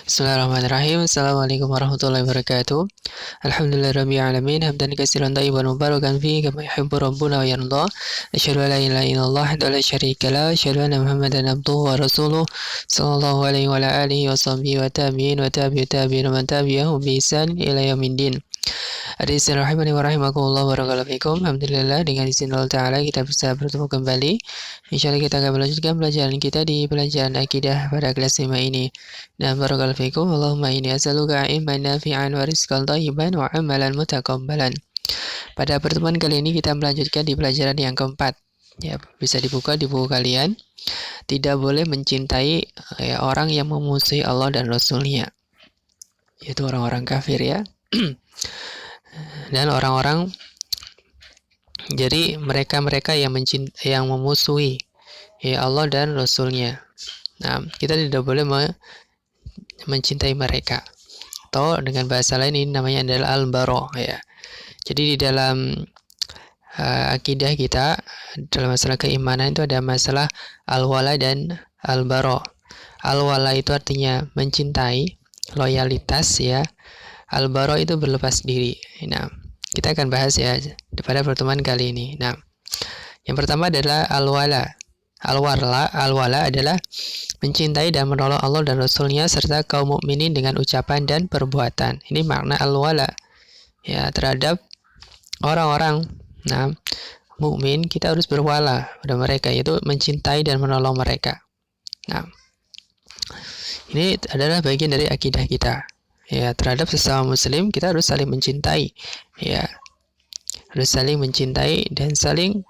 Bismillahirrahmanirrahim. Assalamualaikum warahmatullahi wabarakatuh. Alhamdulillahirabbil alamin hamdan katsiran thayyiban mubarakan fihi kama yuhibbu rabbuna wa yarda. Asyhadu an la ilaha illallah wa la syarika lah. Asyhadu anna Muhammadan abduhu wa rasuluh sallallahu alaihi wa ala alihi wa sahbihi wa tabi'in wa tabi'ut tabi'in wa man tabi'ahum bi ihsan ila yaumiddin. Hadisin rahimani wa rahimakumullah barakallahu fikum. Alhamdulillah, dengan izin Allah Ta'ala kita bisa bertemu kembali. Insyaallah kita akan melanjutkan pelajaran kita di pelajaran akidah pada kelas 5 ini. Dan barakallahu fikum. Allahumma inni as'aluka ilman nafi'an wa rizqan thayyiban wa amalan mutaqabbalan. Pada pertemuan kali ini kita melanjutkan di pelajaran yang keempat. Ya, bisa dibuka di buku kalian. Tidak boleh mencintai orang yang memusuhi Allah dan Rasulnya, yaitu orang-orang kafir ya. Dan orang-orang, jadi mereka-mereka yang memusuhi Allah dan Rasulnya. Nah, kita tidak boleh mencintai mereka. Atau dengan bahasa lain ini namanya adalah al-bara ya. Jadi di dalam akidah kita, dalam masalah keimanan itu ada masalah al-wala dan al-bara. Al-wala itu artinya mencintai, loyalitas ya. Al-bara itu berlepas diri. Nah, kita akan bahas ya pada pertemuan kali ini. Nah, yang pertama adalah al-wala. Al-wala adalah mencintai dan menolong Allah dan Rasulnya serta kaum mukminin dengan ucapan dan perbuatan. Ini makna al-wala ya, terhadap orang-orang mukmin kita harus berwala pada mereka, yaitu mencintai dan menolong mereka. Nah, ini adalah bagian dari akidah kita ya, terhadap sesama muslim kita harus saling mencintai ya, harus saling mencintai dan saling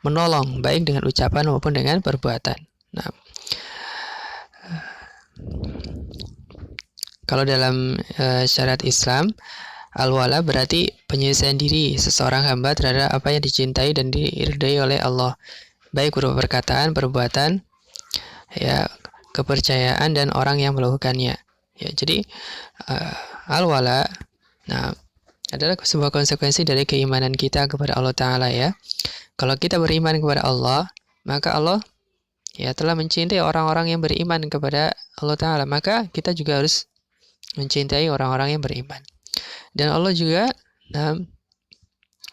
menolong baik dengan ucapan maupun dengan perbuatan. Nah, kalau dalam syariat Islam, al-wala berarti penyelesaian diri seseorang hamba terhadap apa yang dicintai dan diridai oleh Allah, baik berupa perkataan, perbuatan, ya, kepercayaan dan orang yang melakukannya. Ya, jadi al-wala, adalah sebuah konsekuensi dari keimanan kita kepada Allah Ta'ala ya. Kalau kita beriman kepada Allah, maka Allah ya telah mencintai orang-orang yang beriman kepada Allah Ta'ala, maka kita juga harus mencintai orang-orang yang beriman. Dan Allah juga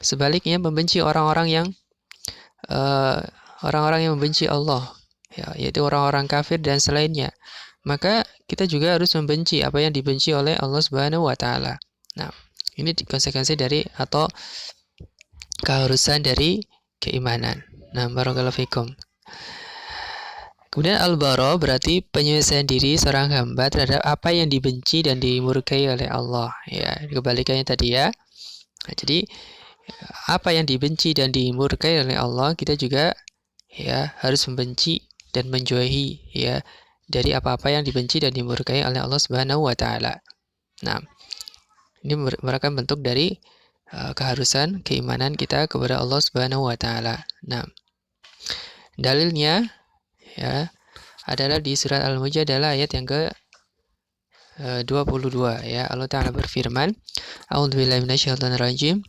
sebaliknya membenci orang-orang yang membenci Allah ya, yaitu orang-orang kafir dan selainnya. Maka kita juga harus membenci apa yang dibenci oleh Allah Subhanahu wa Ta'ala. Nah, ini konsekuensi dari atau keharusan dari keimanan. Nah, barakallahu fikum. Kemudian al-bara berarti penyelesaian diri seorang hamba terhadap apa yang dibenci dan dimurkai oleh Allah ya, kebalikannya tadi ya. Nah, jadi apa yang dibenci dan dimurkai oleh Allah kita juga ya harus membenci dan menjauhi ya dari apa-apa yang dibenci dan dimurkai oleh Allah Subhanahu wa Ta'ala. Nah, ini merupakan bentuk dari keharusan keimanan kita kepada Allah Subhanahu wa Ta'ala. Nah, dalilnya ya adalah di surat Al-Mujadalah ayat yang ke 22 ya. Allah Ta'ala berfirman, A'udzubillahi minasyaitonirrajim.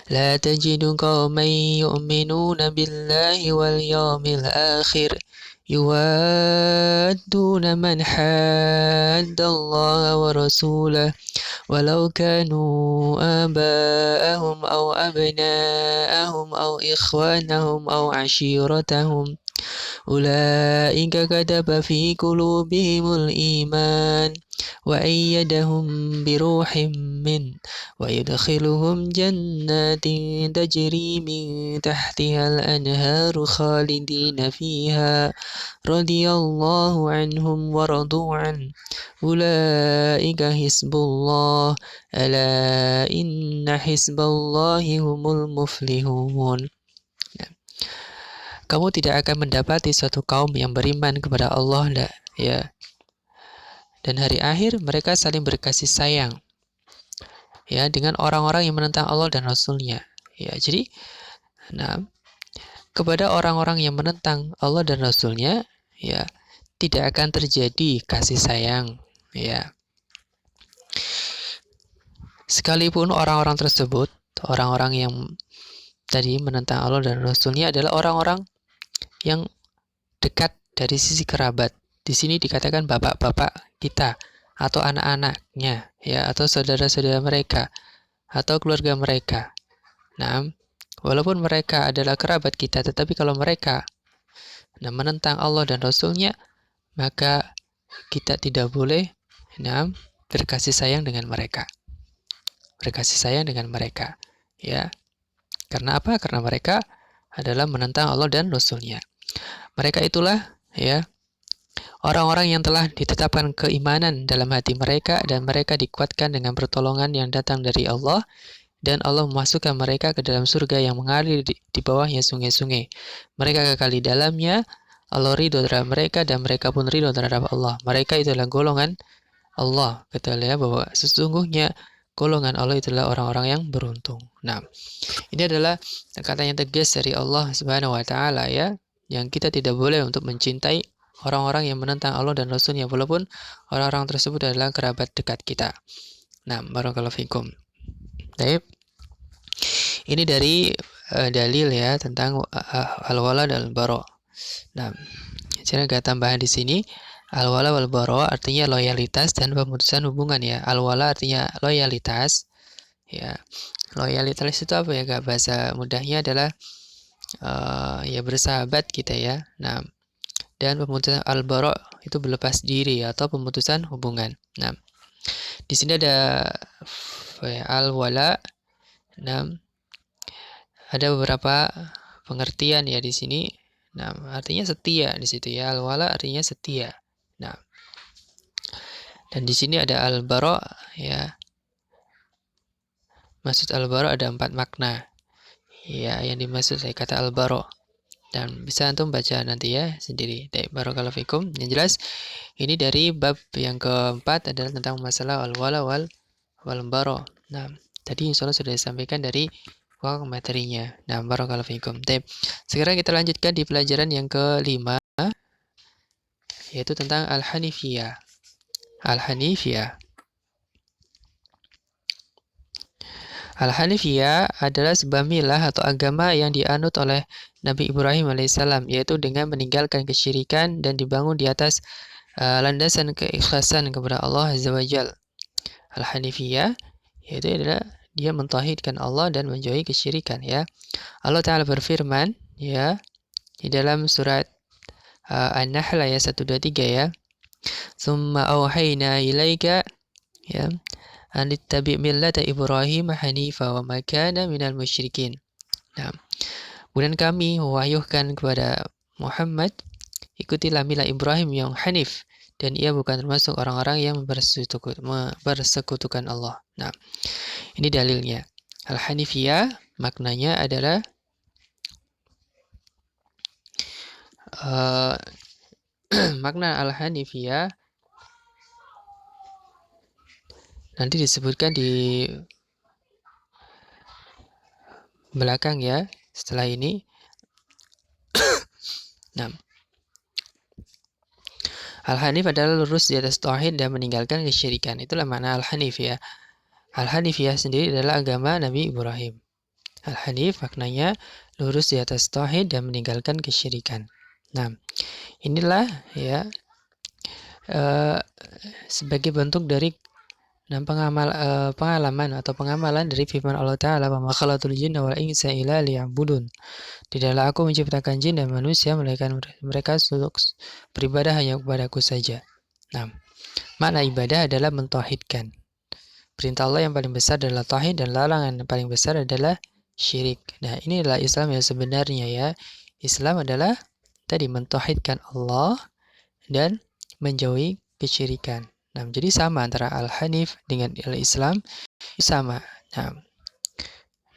La tajidu qauman yu'minuna billahi wal yawmil akhir yuwadduna man haddallaha wa rasulahu walau kanu aba'ahum aw abna'ahum aw ikhwanahum aw ashiratahum ulaika kataba fi qulubihimul iman wa ayyadahum biruhim min wa yudkhiluhum jannatin tajri min tahtihal anharu khalidina fiha radiyallahu anhum wa radu an ulaika hisbullah ala inna hisballahi humul muflihun. Kamu tidak akan mendapati suatu kaum yang beriman kepada Allah ya, dan hari akhir mereka saling berkasih sayang ya dengan orang-orang yang menentang Allah dan Rasulnya ya. Jadi kepada orang-orang yang menentang Allah dan Rasulnya ya tidak akan terjadi kasih sayang ya, sekalipun orang-orang tersebut, orang-orang yang tadi menentang Allah dan Rasulnya adalah orang-orang yang dekat dari sisi kerabat di sini dikatakan bapak-bapak kita atau anak-anaknya, ya, atau saudara-saudara mereka atau keluarga mereka. Nah, walaupun mereka adalah kerabat kita, tetapi kalau mereka menentang Allah dan Rasul-Nya, maka kita tidak boleh berkasih sayang dengan mereka. Berkasih sayang dengan mereka, ya. Karena apa? Karena mereka adalah menentang Allah dan Rasul-Nya. Mereka itulah, ya, orang-orang yang telah ditetapkan keimanan dalam hati mereka dan mereka dikuatkan dengan pertolongan yang datang dari Allah, dan Allah memasukkan mereka ke dalam surga yang mengalir di bawahnya sungai-sungai. Mereka kekal di dalamnya, Allah ridho terhadap mereka dan mereka pun ridho terhadap Allah. Mereka itulah golongan Allah. Kita lihat bahwa sesungguhnya golongan Allah itulah orang-orang yang beruntung. Nah, ini adalah kata yang tegas dari Allah Subhanahu wa taala, ya, yang kita tidak boleh untuk mencintai orang-orang yang menentang Allah dan Rasul-Nya walaupun orang-orang tersebut adalah kerabat dekat kita. Nah, barakallahu fikum. Baik. Ini dari dalil, ya, tentang al-wala dan al-bara. Nah, saya agak tambahan di sini. Al-wala wal bara artinya loyalitas dan pemutusan hubungan, ya. Al-wala artinya loyalitas, ya. Loyalitas itu apa, ya, Kak? Bahasa mudahnya adalah ya bersahabat kita, ya. Nah, dan pemutusan al-bara itu berlepas diri atau pemutusan hubungan. Nah, di sini ada al-wala. Nah, ada beberapa pengertian, ya, di sini. Nah, artinya setia di situ, ya. Al-wala artinya setia. Nah, dan di sini ada al-bara, ya. Maksud al-bara ada 4 makna, ya, yang dimaksud saya kata al-bara. Dan bisa antum baca nanti, ya, sendiri. Barakallahu fikum. Yang jelas ini dari bab yang keempat adalah tentang masalah al-wala wal bara. Nah, tadi insyaallah sudah disampaikan dari materinya. Nah, barakallahu fikum. Sekarang kita lanjutkan di pelajaran yang kelima, yaitu tentang al-hanifiyah. Al-hanifiyah. Al-hanifiyah adalah sebuah milah atau agama yang dianut oleh Nabi Ibrahim alaihissalam, yaitu dengan meninggalkan kesyirikan dan dibangun di atas landasan keikhlasan kepada Allah Azza wa Jalla. Al-hanifiyah yaitu adalah dia mentauhidkan Allah dan menjauhi kesyirikan, ya. Allah Ta'ala berfirman, ya, di dalam surat An-Nahl ayat 123, ya. Tsumma auhayna ilaika, ya, an ittabi' millata Ibrahim hanifa wa ma kana minal musyrikin. Nah, kemudian kami mewahyukan kepada Muhammad, ikutilah milah Ibrahim yang hanif, dan ia bukan termasuk orang-orang yang bersekutukan Allah. Nah, ini dalilnya. Al-hanifiyah maknanya adalah makna al-hanifiyah nanti disebutkan di belakang, ya, setelah ini. Nah, al-hanif adalah lurus di atas tauhid dan meninggalkan kesyirikan. Itulah makna al-hanif, ya. Al-hanifiyah sendiri adalah agama Nabi Ibrahim. Al-hanif maknanya lurus di atas tauhid dan meninggalkan kesyirikan. Nah, inilah, ya, sebagai bentuk dari pengalaman atau pengamalan dari firman Allah Ta'ala, "Wa ma khalaqtul jinna wal insa illa liya'budun." Tidaklah aku menciptakan jin dan manusia melainkan mereka untuk beribadah hanya kepadaku saja. Nah, makna ibadah adalah mentauhidkan. Perintah Allah yang paling besar adalah tauhid dan larangan yang paling besar adalah syirik. Nah, ini adalah Islam yang sebenarnya, ya. Islam adalah tadi mentauhidkan Allah dan menjauhi kesyirikan. Nah, jadi sama antara al-hanif dengan al-Islam, sama. Nah,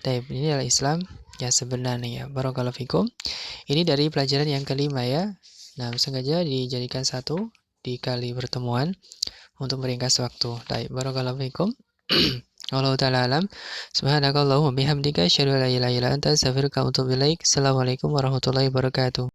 ini adalah Islam yang sebenarnya. Barakallahu fikum. Ini dari pelajaran yang kelima, ya. Nah, sengaja dijadikan satu di kali pertemuan untuk meringkas waktu. Barakallahu fikum. Wallahu ta'ala alam. Subhanakallahumma bihamdika asyhadu an la ilaha illa anta astaghfiruka wa atubu ilaik. Assalamualaikum warahmatullahi wabarakatuh.